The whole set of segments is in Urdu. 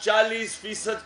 40%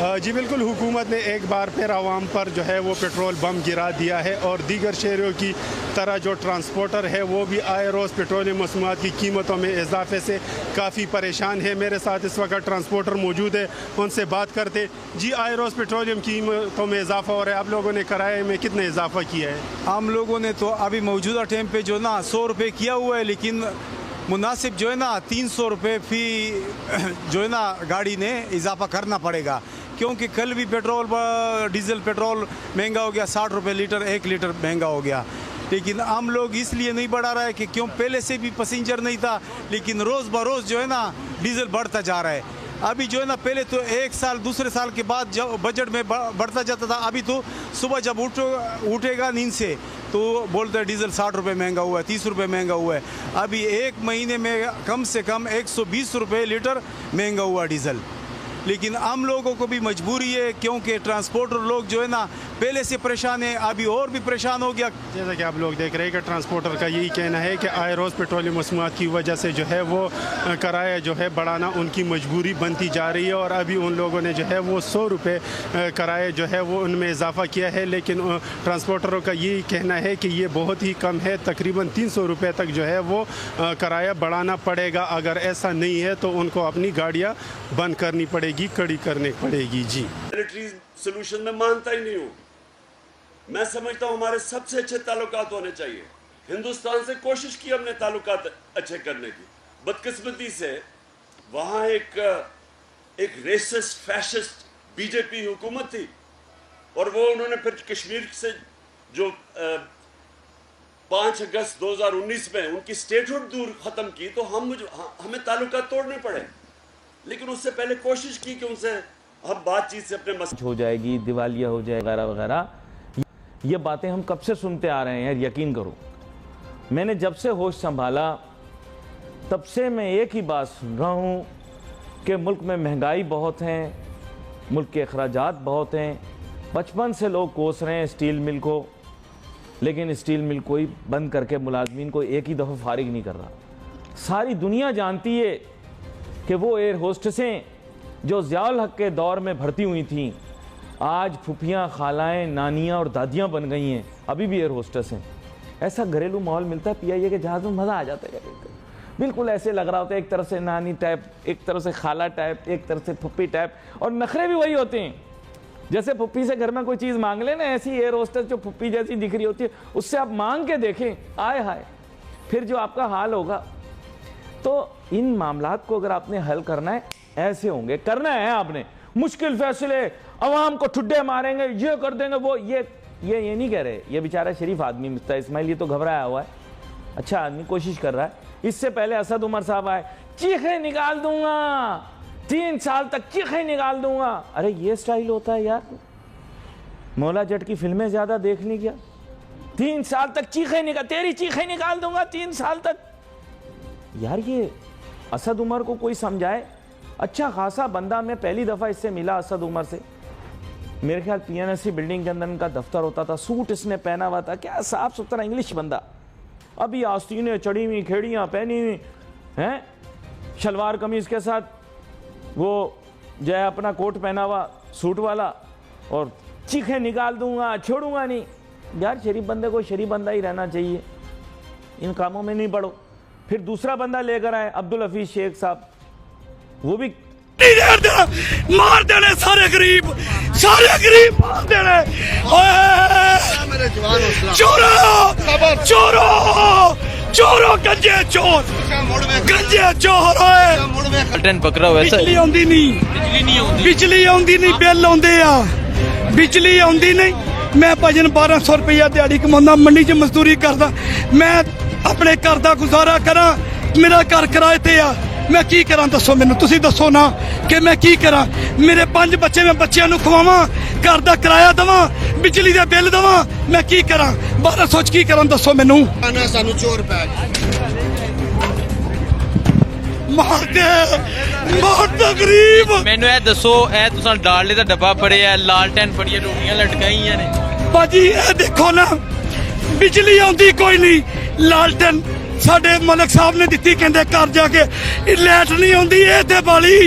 جی بالکل، حکومت نے ایک بار پھر عوام پر جو ہے وہ پیٹرول بم گرا دیا ہے، اور دیگر شہریوں کی طرح جو ٹرانسپورٹر ہے وہ بھی آئے روز پیٹرولیم مصنوعات کی قیمتوں میں اضافے سے کافی پریشان ہے۔ میرے ساتھ اس وقت ٹرانسپورٹر موجود ہے، ان سے بات کرتے۔ جی آئے روز پیٹرولیم قیمتوں میں اضافہ ہو رہا ہے، آپ لوگوں نے کرائے میں کتنے اضافہ کیا ہے؟ ہم لوگوں نے تو ابھی موجودہ ٹائم پہ جو نا 100 روپے کیا ہوا ہے، لیکن مناسب جو ہے نا 300 روپے فی جو ہے نا گاڑی نے اضافہ کرنا پڑے گا، کیونکہ کل بھی ڈیزل پیٹرول مہنگا ہو گیا، 60 روپے لیٹر، 1 لیٹر مہنگا ہو گیا۔ لیکن ہم لوگ اس لیے نہیں بڑھا رہا ہے کہ کیوں پہلے سے بھی پیسنجر نہیں تھا، لیکن روز بروز جو ہے نا ڈیزل بڑھتا جا رہا ہے۔ ابھی جو ہے نا پہلے تو ایک سال دوسرے سال کے بعد جو بجٹ میں بڑھتا جاتا تھا، ابھی تو صبح جب اٹھے گا نیند سے تو بولتے ہیں ڈیزل 60 روپے مہنگا ہوا ہے، 30 روپے مہنگا ہوا ہے۔ ابھی ایک مہینے میں کم سے کم 120 روپے لیٹر مہنگا ہوا ڈیزل۔ لیکن ہم لوگوں کو بھی مجبوری ہے، کیونکہ ٹرانسپورٹر لوگ جو ہے نا پہلے سے پریشان ہیں، ابھی اور بھی پریشان ہو گیا۔ جیسا کہ آپ لوگ دیکھ رہے ہیں کہ ٹرانسپورٹر کا یہی کہنا ہے کہ آئے روز پیٹرولیم مصنوعات کی وجہ سے جو ہے وہ کرایہ جو ہے بڑھانا ان کی مجبوری بنتی جا رہی ہے، اور ابھی ان لوگوں نے جو ہے وہ 100 روپے کرایہ جو ہے وہ ان میں اضافہ کیا ہے، لیکن ٹرانسپورٹروں کا یہی کہنا ہے کہ یہ بہت ہی کم ہے، تقریباً 300 روپے تک جو ہے وہ کرایہ بڑھانا پڑے گا۔ اگر ایسا نہیں ہے تو ان کو اپنی گاڑیاں بند کرنی پڑے گی، کڑی کرنی پڑے گی۔ جی ملٹری سولوشن میں مانتا ہی نہیں ہوں، میں سمجھتا ہوں ہمارے سب سے اچھے تعلقات ہونے چاہیے۔ ہندوستان سے کوشش کی ہم نے تعلقات اچھے کرنے کی، بدقسمتی سے وہاں ایک ریسسٹ فیشسٹ بی جے پی حکومت تھی، اور وہ انہوں نے پھر کشمیر سے جو 5 اگست 2019 میں ان کی اسٹیٹ ہوڈ دور ختم کی، تو ہمیں تعلقات توڑنے پڑے، لیکن اس سے پہلے کوشش کی کہ ان سے ہم بات چیت سے اپنے مسئلے ہو جائے گی، دیوالیہ ہو جائے وغیرہ وغیرہ۔ یہ باتیں ہم کب سے سنتے آ رہے ہیں یار، یقین کرو میں نے جب سے ہوش سنبھالا تب سے میں ایک ہی بات سن رہا ہوں کہ ملک میں مہنگائی بہت ہیں، ملک کے اخراجات بہت ہیں۔ بچپن سے لوگ کوس رہے ہیں اسٹیل مل کو، لیکن اسٹیل مل کوئی بند کر کے ملازمین کو ایک ہی دفعہ فارغ نہیں کر رہا۔ ساری دنیا جانتی ہے کہ وہ ایئر ہوسٹسیں جو ضیاء الحق کے دور میں بھرتی ہوئی تھیں، آج پھپھیاں، خالائیں، نانیاں اور دادیاں بن گئی ہیں، ابھی بھی ایئر ہوسٹس ہیں۔ ایسا گھریلو ماحول ملتا ہے پی آئی اے کے جہاز میں، مزہ آ جاتا ہے۔ بالکل ایسے لگ رہا ہوتا ہے ایک طرف سے نانی ٹائپ، ایک طرف سے خالہ ٹائپ، ایک طرف سے پھپھی ٹائپ، اور نخرے بھی وہی ہوتے ہیں۔ جیسے پھپھی سے گھر میں کوئی چیز مانگ لے نا، ایسی ایئر ہوسٹس جو پھپھی جیسی دکھ رہی ہوتی ہے، اس سے آپ مانگ کے دیکھیں، آئے ہائے پھر جو آپ کا حال ہوگا۔ تو ان معاملات کو اگر آپ نے حل کرنا ہے ایسے ہوں گے، کرنا ہے آپ نے مشکل فیصلے، عوام کو ٹھڈے ماریں گے، یہ کر دیں گے، وہ یہ نہیں کہہ رہے۔ یہ بیچارہ شریف آدمی مفتا اسماعیل، یہ تو گھبرایا ہوا ہے، اچھا آدمی کوشش کر رہا ہے۔ اس سے پہلے اسد عمر صاحب آئے، چیخیں نکال دوں گا، 3 سال تک چیخیں نکال دوں گا۔ ارے یہ سٹائل ہوتا ہے یار؟ مولا جٹ کی فلمیں زیادہ دیکھ نہیں گیا؟ 3 سال تک چیخیں نکال، تیری چیخیں نکال دوں گا 3 سال تک۔ یار یہ اسد عمر کو کوئی سمجھائے، اچھا خاصا بندہ، میں پہلی دفعہ اس سے ملا اسد عمر سے، میرے خیال پی این ایس سی بلڈنگ کے اندر ان کا دفتر ہوتا تھا، سوٹ اس نے پہنا ہوا تھا، کیا صاف ستھرا انگلش بندہ، ابھی آستینیں چڑھی ہوئی، کھیڑیاں پہنی ہوئی ہیں، شلوار قمیض کے ساتھ وہ جو ہے اپنا کوٹ پہنا ہوا سوٹ والا، اور چیخیں نکال دوں گا، چھوڑوں گا نہیں۔ یار شریف بندے کو شریف بندہ ہی رہنا چاہیے، ان کاموں میں نہیں پڑو۔ پھر دوسرا بندہ لے کر آئے عبدالحفیظ شیخ صاحب، وہ بھی مار دینے سارے غریب مار دینے۔ چورو گنجے چور ہوئے، پکڑا ہوا بجلی آندی نہیں، بجلی آندی نہیں، بل آندے آ، بجلی آندی نہیں۔ میں بھجن 1200 روپیہ دیہڑی کماؤں، منڈی چ مزدوری کردا، میں اپنے گھر دا گزارا کراں، میرا گھر کرائے تے آ، میں کی کراں دسو مینوں، تسی دسو نا کہ میں کی کراں۔ میرے 5 بچے، میں بچیاں نوں کھواواں، گھر دا کرایہ دواں، بجلی دے بل دواں، میں کی کراں؟ 1200 کی کراں دسو مینوں۔ سانو چور پੈ مار دے غریب۔ مینوں اے دسو، اے تساں ڈالڈے دا ڈبا پڑیا، لالٹین پڑی، روٹیاں لٹکائیاں نے، باجی اے دیکھو نا، بجلی آندی کوئی نہیں، لالٹین ساڈے ملک صاحب نے دتی، کہندے گھر جا کے لائٹ نہیں آندی، اے تے بالی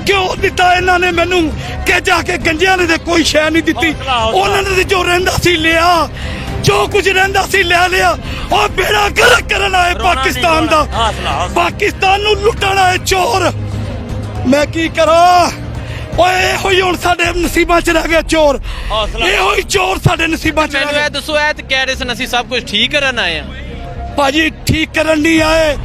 ਕਿਉਂ ਦਿੱਤਾ ਇਹਨਾਂ ਨੇ ਮੈਨੂੰ ਕਿ ਜਾ ਕੇ ਗੰਜਿਆਂ ਨੇ ਤੇ ਕੋਈ ਸ਼ੈ ਨਹੀਂ ਦਿੱਤੀ। ਉਹਨਾਂ ਨੇ ਜੋ ਰਹਿੰਦਾ ਸੀ ਲਿਆ, ਜੋ ਕੁਝ ਰਹਿੰਦਾ ਸੀ ਲੈ ਲਿਆ। ਉਹ ਬੇੜਾ ਗਰਕ ਕਰਨ ਆਏ ਪਾਕਿਸਤਾਨ ਦਾ, ਪਾਕਿਸਤਾਨ ਨੂੰ ਲੁੱਟਣ ਆਏ ਚੋਰ। ਮੈਂ ਕੀ ਕਰਾਂ? ਓਏ ਇਹੋ ਹੀ ਹੁਣ ਸਾਡੇ ਨਸੀਬਾਂ 'ਚ ਰਹਿ ਗਿਆ ਚੋਰ, ਇਹੋ ਹੀ ਚੋਰ ਸਾਡੇ ਨਸੀਬਾਂ 'ਚ ਰਹਿ ਮੈਨੂੰ ਗਿਆ। ਇਹ ਦੱਸੋ, ਇਹ ਤੇ ਕਹਿ ਰਹੇ ਸਨ ਅਸੀਂ ਸਭ ਕੁਝ ਠੀਕ ਕਰਨ ਆਏ ਆ। ਭਾਜੀ ਠੀਕ ਕਰਨ ਨਹੀਂ ਆਏ,